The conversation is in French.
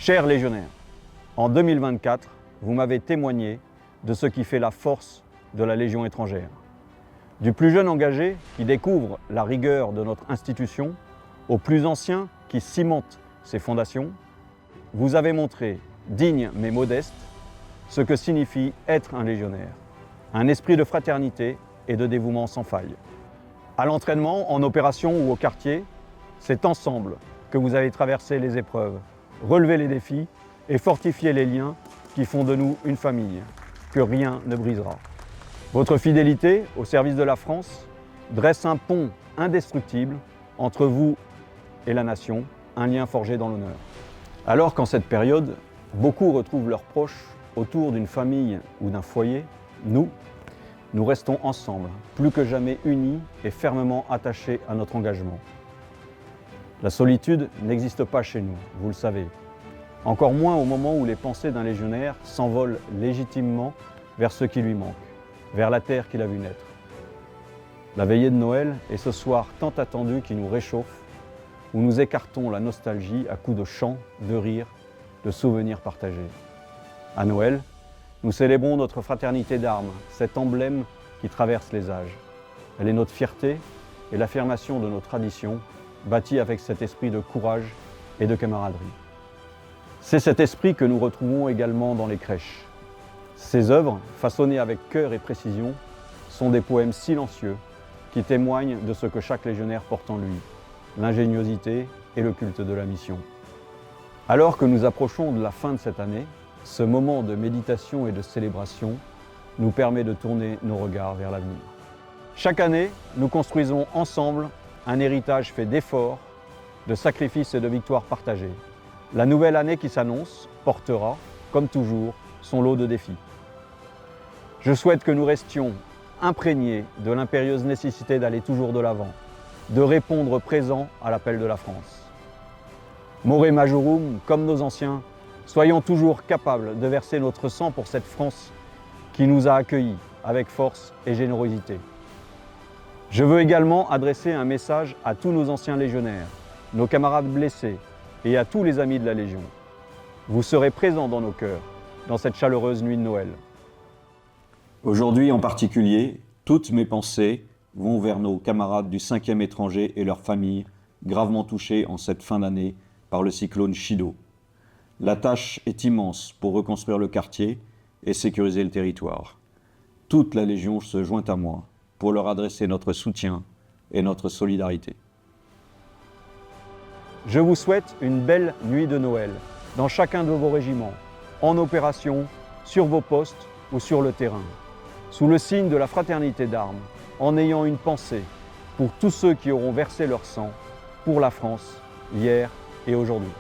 Chers légionnaires, en 2024, vous m'avez témoigné de ce qui fait la force de la Légion étrangère. Du plus jeune engagé qui découvre la rigueur de notre institution, au plus ancien qui cimente ses fondations, vous avez montré, digne mais modeste, ce que signifie être un légionnaire. Un esprit de fraternité et de dévouement sans faille. À l'entraînement, en opération ou au quartier, c'est ensemble que vous avez traversé les épreuves, relevé les défis et fortifié les liens qui font de nous une famille, que rien ne brisera. Votre fidélité au service de la France dresse un pont indestructible entre vous et la nation, un lien forgé dans l'honneur. Alors qu'en cette période, beaucoup retrouvent leurs proches autour d'une famille ou d'un foyer, nous restons ensemble, plus que jamais unis et fermement attachés à notre engagement. La solitude n'existe pas chez nous, vous le savez. Encore moins au moment où les pensées d'un légionnaire s'envolent légitimement vers ce qui lui manque, vers la terre qu'il a vu naître. La veillée de Noël est ce soir tant attendu qui nous réchauffe, où nous écartons la nostalgie à coups de chants, de rires, de souvenirs partagés. À Noël, nous célébrons notre fraternité d'armes, cet emblème qui traverse les âges. Elle est notre fierté et l'affirmation de nos traditions, bâties avec cet esprit de courage et de camaraderie. C'est cet esprit que nous retrouvons également dans les crèches. Ces œuvres, façonnées avec cœur et précision, sont des poèmes silencieux qui témoignent de ce que chaque légionnaire porte en lui, l'ingéniosité et le culte de la mission. Alors que nous approchons de la fin de cette année, ce moment de méditation et de célébration nous permet de tourner nos regards vers l'avenir. Chaque année, nous construisons ensemble un héritage fait d'efforts, de sacrifices et de victoires partagées. La nouvelle année qui s'annonce portera, comme toujours, son lot de défis. Je souhaite que nous restions imprégnés de l'impérieuse nécessité d'aller toujours de l'avant, de répondre présent à l'appel de la France. More majorum, comme nos anciens, soyons toujours capables de verser notre sang pour cette France qui nous a accueillis avec force et générosité. Je veux également adresser un message à tous nos anciens légionnaires, nos camarades blessés et à tous les amis de la Légion. Vous serez présents dans nos cœurs, dans cette chaleureuse nuit de Noël. Aujourd'hui en particulier, toutes mes pensées vont vers nos camarades du 5e étranger et leurs familles, gravement touchés en cette fin d'année par le cyclone Chido. La tâche est immense pour reconstruire le quartier et sécuriser le territoire. Toute la Légion se joint à moi pour leur adresser notre soutien et notre solidarité. Je vous souhaite une belle nuit de Noël dans chacun de vos régiments, en opération, sur vos postes ou sur le terrain, sous le signe de la fraternité d'armes, en ayant une pensée pour tous ceux qui auront versé leur sang pour la France, hier et aujourd'hui.